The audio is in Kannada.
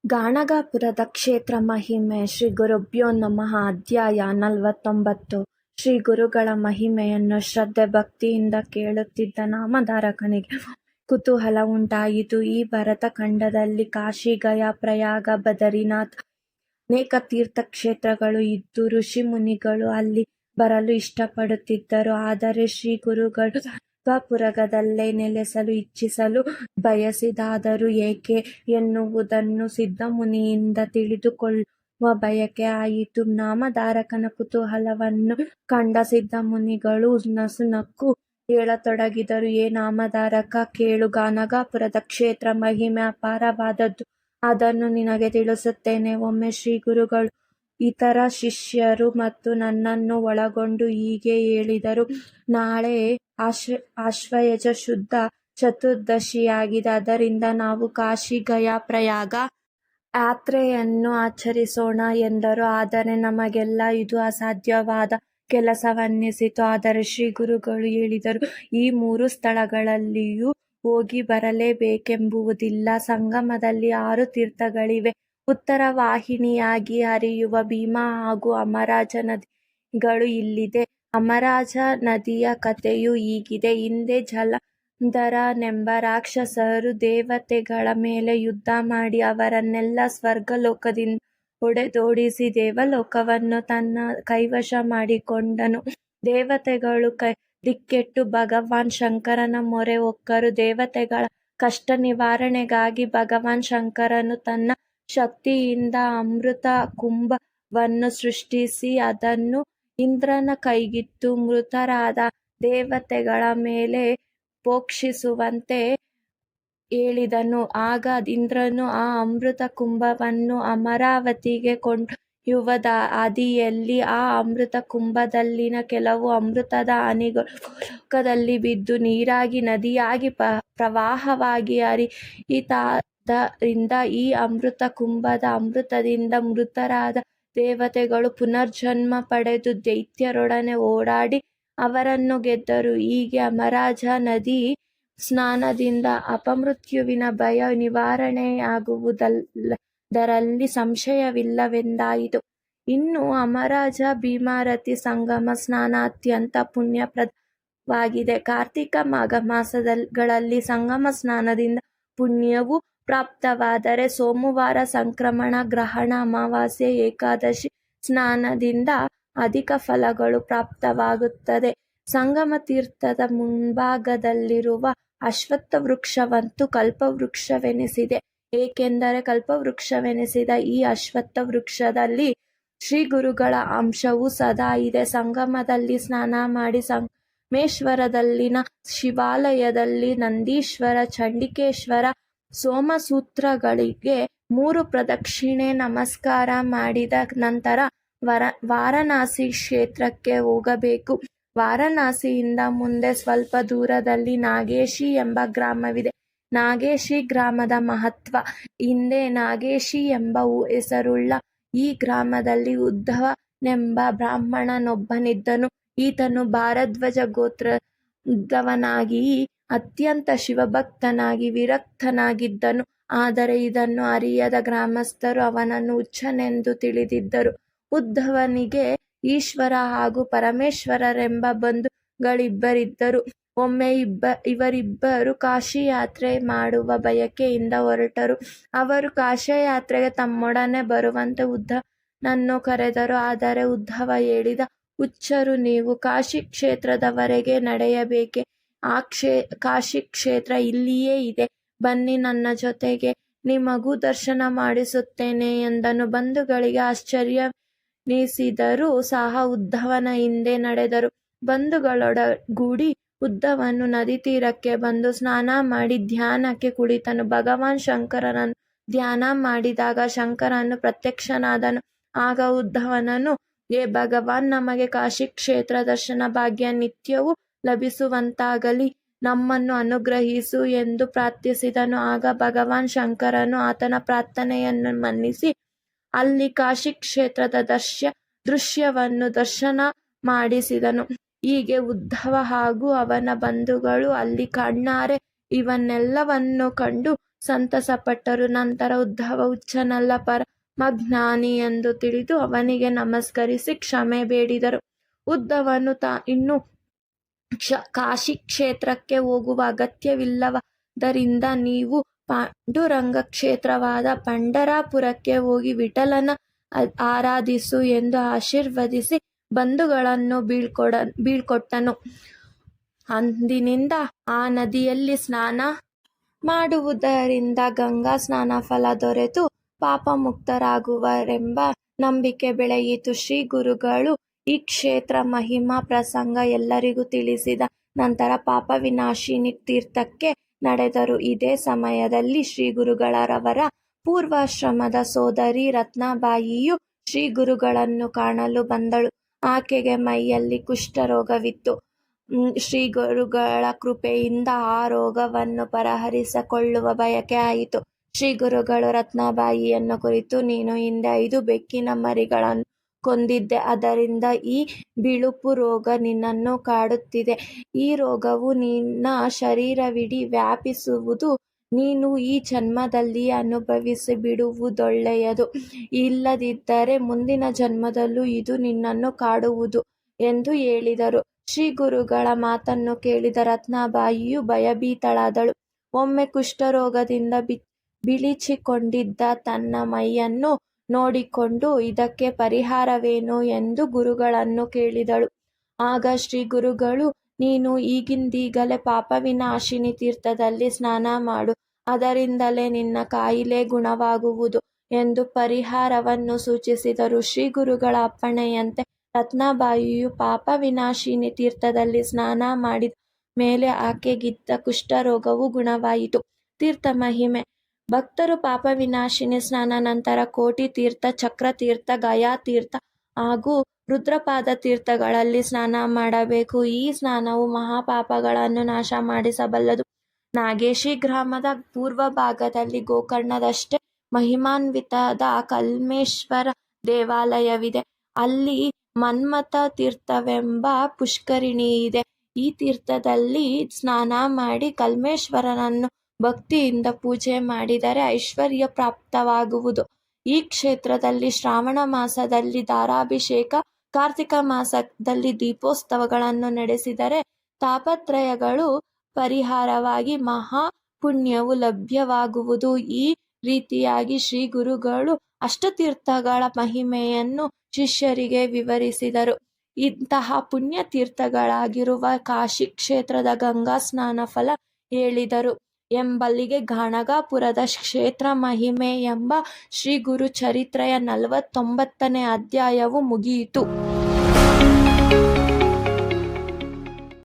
ಗಾಣಗಾಪುರದ ಕ್ಷೇತ್ರ ಮಹಿಮೆ. ಶ್ರೀ ಗುರುಭ್ಯೋ ನಮಃ. ಅಧ್ಯಾಯ 49. ಶ್ರೀ ಗುರುಗಳ ಮಹಿಮೆಯನ್ನು ಶ್ರದ್ಧೆ ಭಕ್ತಿಯಿಂದ ಕೇಳುತ್ತಿದ್ದ ನಾಮಧಾರಕನಿಗೆ ಕುತೂಹಲ ಉಂಟಾಯಿತು. ಈ ಭರತಖಂಡದಲ್ಲಿ ಕಾಶಿ, ಗಯಾ, ಪ್ರಯಾಗ, ಬದರಿನಾಥ್ ಅನೇಕ ತೀರ್ಥಕ್ಷೇತ್ರಗಳು ಇದ್ದು ಋಷಿ ಮುನಿಗಳು ಅಲ್ಲಿ ಬರಲು ಇಷ್ಟಪಡುತ್ತಿದ್ದರು. ಆದರೆ ಶ್ರೀ ಗುರುಗಳು ಗಾಣಗಾಪುರದಲ್ಲೇ ನೆಲೆಸಲು ಇಚ್ಛಿಸಲು ಬಯಸಿದಾದರೂ ಏಕೆ ಎನ್ನುವುದನ್ನು ಸಿದ್ಧಮುನಿಯಿಂದ ತಿಳಿದುಕೊಳ್ಳುವ ಬಯಕೆ ಆಯಿತು. ನಾಮಧಾರಕನ ಕುತೂಹಲವನ್ನು ಕಂಡ ಸಿದ್ಧಮುನಿಗಳು ನಸುನಕ್ಕು ಹೇಳತೊಡಗಿದರು. ಏ ನಾಮಧಾರಕ, ಕೇಳು. ಗಾಣಗಾಪುರದ ಕ್ಷೇತ್ರ ಮಹಿಮೆ ಅಪಾರವಾದದ್ದು. ಅದನ್ನು ನಿನಗೆ ತಿಳಿಸುತ್ತೇನೆ. ಒಮ್ಮೆ ಶ್ರೀ ಗುರುಗಳು ಇತರ ಶಿಷ್ಯರು ಮತ್ತು ನನ್ನನ್ನು ಒಳಗೊಂಡು ಹೀಗೆ ಹೇಳಿದರು. ನಾಳೆ ಆಶ್ವಯುಜ ಶುದ್ಧ ಚತುರ್ದಶಿಯಾಗಿದೆ. ಆದ್ದರಿಂದ ನಾವು ಕಾಶಿ, ಗಯಾ, ಪ್ರಯಾಗ ಯಾತ್ರೆಯನ್ನು ಆಚರಿಸೋಣ ಎಂದರು. ಆದರೆ ನಮಗೆಲ್ಲ ಇದು ಅಸಾಧ್ಯವಾದ ಕೆಲಸವೆನ್ನಿಸಿತು. ಆದರೆ ಶ್ರೀ ಗುರುಗಳು ಹೇಳಿದರು, ಈ 3 ಸ್ಥಳಗಳಲ್ಲಿಯೂ ಹೋಗಿ ಬರಲೇಬೇಕೆಂಬುದಿಲ್ಲ. ಸಂಗಮದಲ್ಲಿ 6 ತೀರ್ಥಗಳಿವೆ. ಉತ್ತರ ವಾಹಿನಿಯಾಗಿ ಹರಿಯುವ ಭೀಮಾ ಹಾಗೂ ಅಮರಾಜ ನದಿಗಳು ಇಲ್ಲಿದೆ. ಅಮರಾಜ ನದಿಯ ಕಥೆಯು ಹೀಗಿದೆ. ಹಿಂದೆ ಜಲಂಧರನೆಂಬ ರಾಕ್ಷಸರು ದೇವತೆಗಳ ಮೇಲೆ ಯುದ್ಧ ಮಾಡಿ ಅವರನ್ನೆಲ್ಲ ಸ್ವರ್ಗಲೋಕದಿಂದ ಹೊಡೆದೋಡಿಸಿ ದೇವಲೋಕವನ್ನು ತನ್ನ ಕೈವಶ ಮಾಡಿಕೊಂಡನು. ದೇವತೆಗಳು ದಿಕ್ಕೆಟ್ಟು ಭಗವಾನ್ ಶಂಕರನ ಮೊರೆ ಹೊಕ್ಕರು. ದೇವತೆಗಳ ಕಷ್ಟ ನಿವಾರಣೆಗಾಗಿ ಭಗವಾನ್ ಶಂಕರನು ತನ್ನ ಶಕ್ತಿಯಿಂದ ಅಮೃತ ಕುಂಭವನ್ನು ಸೃಷ್ಟಿಸಿ ಅದನ್ನು ಇಂದ್ರನ ಕೈಗಿತ್ತು ಮೃತರಾದ ದೇವತೆಗಳ ಮೇಲೆ ಪೋಷಿಸುವಂತೆ ಹೇಳಿದನು. ಆಗ ಇಂದ್ರನು ಆ ಅಮೃತ ಕುಂಭವನ್ನು ಅಮರಾವತಿಗೆ ಕೊಂಡೊಯ್ಯುವ ಹಾದಿಯಲ್ಲಿ ಆ ಅಮೃತ ಕುಂಭದಲ್ಲಿನ ಕೆಲವು ಅಮೃತದ ಹನಿಗಳು ಭೂಲೋಕದಲ್ಲಿ ಬಿದ್ದು ನೀರಾಗಿ ನದಿಯಾಗಿ ಪ್ರವಾಹವಾಗಿ ಹರಿಯಿತಾದ್ದರಿಂದ ಈ ಅಮೃತ ಕುಂಭದ ಅಮೃತದಿಂದ ಮೃತರಾದ ದೇವತೆಗಳು ಪುನರ್ಜನ್ಮ ಪಡೆದು ದೈತ್ಯರೊಡನೆ ಓಡಾಡಿ ಅವರನ್ನು ಗೆದ್ದರು. ಹೀಗೆ ಅಮರಾಜ ನದಿ ಸ್ನಾನದಿಂದ ಅಪಮೃತ್ಯುವಿನ ಭಯ ನಿವಾರಣೆಯಾಗುವುದರಲ್ಲಿ ಸಂಶಯವಿಲ್ಲವೆಂದಾಯಿತು. ಇನ್ನು ಅಮರಾಜ ಭೀಮಾರತಿ ಸಂಗಮ ಸ್ನಾನ ಅತ್ಯಂತ ಪುಣ್ಯಪ್ರದವಾಗಿದೆ. ಕಾರ್ತಿಕ ಮಾಘ ಮಾಸಗಳಲ್ಲಿ ಸಂಗಮ ಸ್ನಾನದಿಂದ ಪುಣ್ಯವು ಪ್ರಾಪ್ತವಾದರೆ ಸೋಮವಾರ, ಸಂಕ್ರಮಣ, ಗ್ರಹಣ, ಅಮಾವಾಸ್ಯೆ, ಏಕಾದಶಿ ಸ್ನಾನದಿಂದ ಅಧಿಕ ಫಲಗಳು ಪ್ರಾಪ್ತವಾಗುತ್ತದೆ. ಸಂಗಮ ತೀರ್ಥದ ಮುಂಭಾಗದಲ್ಲಿರುವ ಅಶ್ವತ್ಥ ವೃಕ್ಷವಂತೂ ಕಲ್ಪವೃಕ್ಷವೆನಿಸಿದೆ. ಏಕೆಂದರೆ ಕಲ್ಪವೃಕ್ಷವೆನಿಸಿದ ಈ ಅಶ್ವತ್ಥ ವೃಕ್ಷದಲ್ಲಿ ಶ್ರೀ ಗುರುಗಳ ಅಂಶವು ಸದಾ ಇದೆ. ಸಂಗಮದಲ್ಲಿ ಸ್ನಾನ ಮಾಡಿ ಸಂಗಮೇಶ್ವರದಲ್ಲಿನ ಶಿವಾಲಯದಲ್ಲಿ ನಂದೀಶ್ವರ, ಚಂಡಿಕೇಶ್ವರ, ಸೋಮಸೂತ್ರಗಳಿಗೆ 3 ಪ್ರದಕ್ಷಿಣೆ ನಮಸ್ಕಾರ ಮಾಡಿದ ನಂತರ ವಾರಣಾಸಿ ಕ್ಷೇತ್ರಕ್ಕೆ ಹೋಗಬೇಕು. ವಾರಣಾಸಿಯಿಂದ ಮುಂದೆ ಸ್ವಲ್ಪ ದೂರದಲ್ಲಿ ನಾಗೇಶಿ ಎಂಬ ಗ್ರಾಮವಿದೆ. ನಾಗೇಶಿ ಗ್ರಾಮದ ಮಹತ್ವ. ಹಿಂದೆ ನಾಗೇಶಿ ಎಂಬ ಹೆಸರುಳ್ಳ ಈ ಗ್ರಾಮದಲ್ಲಿ ಉದ್ಧವನೆಂಬ ಬ್ರಾಹ್ಮಣನೊಬ್ಬನಿದ್ದನು. ಈತನು ಭಾರದ್ವಾಜ ಗೋತ್ರದವನಾಗಿ ಅತ್ಯಂತ ಶಿವಭಕ್ತನಾಗಿ ವಿರಕ್ತನಾಗಿದ್ದನು. ಆದರೆ ಇದನ್ನು ಅರಿಯದ ಗ್ರಾಮಸ್ಥರು ಅವನನ್ನು ಹುಚ್ಚನೆಂದು ತಿಳಿದಿದ್ದರು. ಉದ್ಧವನಿಗೆ ಈಶ್ವರ ಹಾಗೂ ಪರಮೇಶ್ವರರೆಂಬ ಬಂಧುಗಳಿಬ್ಬರಿದ್ದರು. ಒಮ್ಮೆ ಇವರಿಬ್ಬರು ಕಾಶಿಯಾತ್ರೆ ಮಾಡುವ ಬಯಕೆಯಿಂದ ಹೊರಟರು. ಅವರು ಕಾಶಿಯಾತ್ರೆಗೆ ತಮ್ಮೊಡನೆ ಬರುವಂತೆ ಉದ್ಧವನನ್ನು ಕರೆದರು. ಆದರೆ ಉದ್ಧವ ಹೇಳಿದ, ಹುಚ್ಚರು ನೀವು, ಕಾಶಿ ಕ್ಷೇತ್ರದವರೆಗೆ ನಡೆಯಬೇಕೆ? ಕಾಶಿ ಕ್ಷೇತ್ರ ಇಲ್ಲಿಯೇ ಇದೆ. ಬನ್ನಿ ನನ್ನ ಜೊತೆಗೆ, ನಿಮಗೂ ದರ್ಶನ ಮಾಡಿಸುತ್ತೇನೆ ಎಂದನು. ಬಂಧುಗಳಿಗೆ ಆಶ್ಚರ್ಯವೆನಿಸಿದರೂ ಸಹ ಉದ್ಧವನ ಹಿಂದೆ ನಡೆದರು. ಬಂಧುಗಳೊಡಗೂಡಿ ಉದ್ಧವನು ನದಿ ತೀರಕ್ಕೆ ಬಂದು ಸ್ನಾನ ಮಾಡಿ ಧ್ಯಾನಕ್ಕೆ ಕುಳಿತನು. ಭಗವಾನ್ ಶಂಕರನನ್ನು ಧ್ಯಾನ ಮಾಡಿದಾಗ ಶಂಕರನು ಪ್ರತ್ಯಕ್ಷನಾದನು. ಆಗ ಉದ್ಧವನನು, ಹೇ ಭಗವಾನ್, ನಮಗೆ ಕಾಶಿ ಕ್ಷೇತ್ರ ದರ್ಶನ ಭಾಗ್ಯ ನಿತ್ಯವೂ ಲಭಿಸುವಂತಾಗಲಿ, ನಮ್ಮನ್ನು ಅನುಗ್ರಹಿಸು ಎಂದು ಪ್ರಾರ್ಥಿಸಿದನು. ಆಗ ಭಗವಾನ್ ಶಂಕರನು ಆತನ ಪ್ರಾರ್ಥನೆಯನ್ನು ಮನ್ನಿಸಿ ಅಲ್ಲಿ ಕಾಶಿ ಕ್ಷೇತ್ರದ ದೃಶ್ಯವನ್ನು ದರ್ಶನ ಮಾಡಿಸಿದನು. ಹೀಗೆ ಉದ್ಧವ ಹಾಗೂ ಅವನ ಬಂಧುಗಳು ಅಲ್ಲಿ ಕಣ್ಣಾರೆ ಇವನ್ನೆಲ್ಲವನ್ನು ಕಂಡು ಸಂತಸಪಟ್ಟರು. ನಂತರ ಉದ್ಧವ ಹುಚ್ಚನಲ್ಲ, ಪರಮಜ್ಞಾನಿ ಎಂದು ತಿಳಿದು ಅವನಿಗೆ ನಮಸ್ಕರಿಸಿ ಕ್ಷಮೆ ಬೇಡಿದರು. ಉದ್ಧವನು ಇನ್ನು ಕಾಶಿ ಕ್ಷೇತ್ರಕ್ಕೆ ಹೋಗುವ ಅಗತ್ಯವಿಲ್ಲವಾದ್ದರಿಂದ ನೀವು ಪಾಂಡುರಂಗ ಕ್ಷೇತ್ರವಾದ ಪಂಢರಾಪುರಕ್ಕೆ ಹೋಗಿ ವಿಠಲನ ಆರಾಧಿಸು ಎಂದು ಆಶೀರ್ವದಿಸಿ ಬಂಧುಗಳನ್ನು ಬೀಳ್ಕೊಟ್ಟನು. ಅಂದಿನಿಂದ ಆ ನದಿಯಲ್ಲಿ ಸ್ನಾನ ಮಾಡುವುದರಿಂದ ಗಂಗಾ ಸ್ನಾನ ಫಲ ದೊರೆತು ಪಾಪಮುಕ್ತರಾಗುವರೆಂಬ ನಂಬಿಕೆ ಬೆಳೆಯಿತು. ಶ್ರೀ ಗುರುಗಳು ಈ ಕ್ಷೇತ್ರ ಮಹಿಮಾ ಪ್ರಸಂಗ ಎಲ್ಲರಿಗೂ ತಿಳಿಸಿದ ನಂತರ ಪಾಪವಿನಾಶಿನಿ ತೀರ್ಥಕ್ಕೆ ನಡೆದರು. ಇದೇ ಸಮಯದಲ್ಲಿ ಶ್ರೀ ಗುರುಗಳವರ ಪೂರ್ವಾಶ್ರಮದ ಸೋದರಿ ರತ್ನಾಬಾಯಿಯು ಶ್ರೀ ಗುರುಗಳನ್ನು ಕಾಣಲು ಬಂದಳು. ಆಕೆಗೆ ಮೈಯಲ್ಲಿ ಕುಷ್ಠರೋಗವಿತ್ತು. ಶ್ರೀ ಗುರುಗಳ ಕೃಪೆಯಿಂದ ಆ ರೋಗವನ್ನು ಪರಿಹರಿಸಿಕೊಳ್ಳುವ ಬಯಕೆ ಆಯಿತು. ಶ್ರೀ ಗುರುಗಳು ರತ್ನಾಬಾಯಿಯನ್ನು ಕುರಿತು, ನೀನು ಹಿಂದೆ 5 ಬೆಕ್ಕಿನ ಮರಿಗಳನ್ನು ಕೊಂದಿದ್ದೆ. ಅದರಿಂದ ಈ ಬಿಳುಪು ರೋಗ ನಿನ್ನನ್ನು ಕಾಡುತ್ತಿದೆ. ಈ ರೋಗವು ನಿನ್ನ ಶರೀರವಿಡೀ ವ್ಯಾಪಿಸುವುದು. ನೀನು ಈ ಜನ್ಮದಲ್ಲಿ ಅನುಭವಿಸಿ ಬಿಡುವುದೊಳ್ಳೆಯದು. ಇಲ್ಲದಿದ್ದರೆ ಮುಂದಿನ ಜನ್ಮದಲ್ಲೂ ಇದು ನಿನ್ನನ್ನು ಕಾಡುವುದು ಎಂದು ಹೇಳಿದರು. ಶ್ರೀ ಗುರುಗಳ ಮಾತನ್ನು ಕೇಳಿದ ರತ್ನಾಬಾಯಿಯು ಭಯಭೀತಳಾದಳು. ಒಮ್ಮೆ ಕುಷ್ಠರೋಗದಿಂದ ಬಿಳಿಚಿಕೊಂಡಿದ್ದ ತನ್ನ ಮೈಯನ್ನು ನೋಡಿಕೊಂಡು ಇದಕ್ಕೆ ಪರಿಹಾರವೇನು ಎಂದು ಗುರುಗಳನ್ನು ಕೇಳಿದಳು. ಆಗ ಶ್ರೀ ಗುರುಗಳು, ನೀನು ಈಗಿಂದೀಗಲೇ ಪಾಪವಿನಾಶಿನಿ ತೀರ್ಥದಲ್ಲಿ ಸ್ನಾನ ಮಾಡು, ಅದರಿಂದಲೇ ನಿನ್ನ ಕಾಯಿಲೆ ಗುಣವಾಗುವುದು ಎಂದು ಪರಿಹಾರವನ್ನು ಸೂಚಿಸಿದರು. ಶ್ರೀ ಗುರುಗಳ ಅಪ್ಪಣೆಯಂತೆ ರತ್ನಾಬಾಯಿಯು ಪಾಪವಿನಾಶಿನಿ ತೀರ್ಥದಲ್ಲಿ ಸ್ನಾನ ಮಾಡಿದ ಮೇಲೆ ಆಕೆಗಿದ್ದ ಕುಷ್ಠರೋಗವು ಗುಣವಾಯಿತು. ತೀರ್ಥ ಮಹಿಮೆ. ಭಕ್ತರು ಪಾಪವಿನಾಶಿನಿ ಸ್ನಾನ ನಂತರ ಕೋಟಿ ತೀರ್ಥ, ಚಕ್ರತೀರ್ಥ, ಗಯಾತೀರ್ಥ ಹಾಗೂ ರುದ್ರಪಾದ ತೀರ್ಥಗಳಲ್ಲಿ ಸ್ನಾನ ಮಾಡಬೇಕು. ಈ ಸ್ನಾನವು ಮಹಾಪಾಪಗಳನ್ನು ನಾಶ ಮಾಡಿಸಬಲ್ಲದು. ನಾಗೇಶಿ ಗ್ರಾಮದ ಪೂರ್ವ ಭಾಗದಲ್ಲಿ ಗೋಕರ್ಣದಷ್ಟೇ ಮಹಿಮಾನ್ವಿತವಾದ ಕಲ್ಮೇಶ್ವರ ದೇವಾಲಯವಿದೆ. ಅಲ್ಲಿ ಮನ್ಮಥ ತೀರ್ಥವೆಂಬ ಪುಷ್ಕರಿಣಿ ಇದೆ. ಈ ತೀರ್ಥದಲ್ಲಿ ಸ್ನಾನ ಮಾಡಿ ಕಲ್ಮೇಶ್ವರನನ್ನು ಭಕ್ತಿಯಿಂದ ಪೂಜೆ ಮಾಡಿದರೆ ಐಶ್ವರ್ಯ ಪ್ರಾಪ್ತವಾಗುವುದು. ಈ ಕ್ಷೇತ್ರದಲ್ಲಿ ಶ್ರಾವಣ ಮಾಸದಲ್ಲಿ ದಾರಾಭಿಷೇಕ, ಕಾರ್ತಿಕ ಮಾಸದಲ್ಲಿ ದೀಪೋತ್ಸವಗಳನ್ನು ನಡೆಸಿದರೆ ತಾಪತ್ರಯಗಳು ಪರಿಹಾರವಾಗಿ ಮಹಾ ಪುಣ್ಯವು ಲಭ್ಯವಾಗುವುದು. ಈ ರೀತಿಯಾಗಿ ಶ್ರೀ ಗುರುಗಳು ಅಷ್ಟತೀರ್ಥಗಳ ಮಹಿಮೆಯನ್ನು ಶಿಷ್ಯರಿಗೆ ವಿವರಿಸಿದರು. ಇಂತಹ ಪುಣ್ಯತೀರ್ಥಗಳಾಗಿರುವ ಕಾಶಿ ಕ್ಷೇತ್ರದ ಗಂಗಾ ಸ್ನಾನ ಫಲ ಹೇಳಿದರು. ಎಂಬಲ್ಲಿಗೆ ಗಾಣಗಾಪುರದ ಕ್ಷೇತ್ರ ಮಹಿಮೆ ಎಂಬ ಶ್ರೀ ಗುರು ಚರಿತ್ರೆಯ 49ನೇ ಅಧ್ಯಾಯವು ಮುಗಿಯಿತು.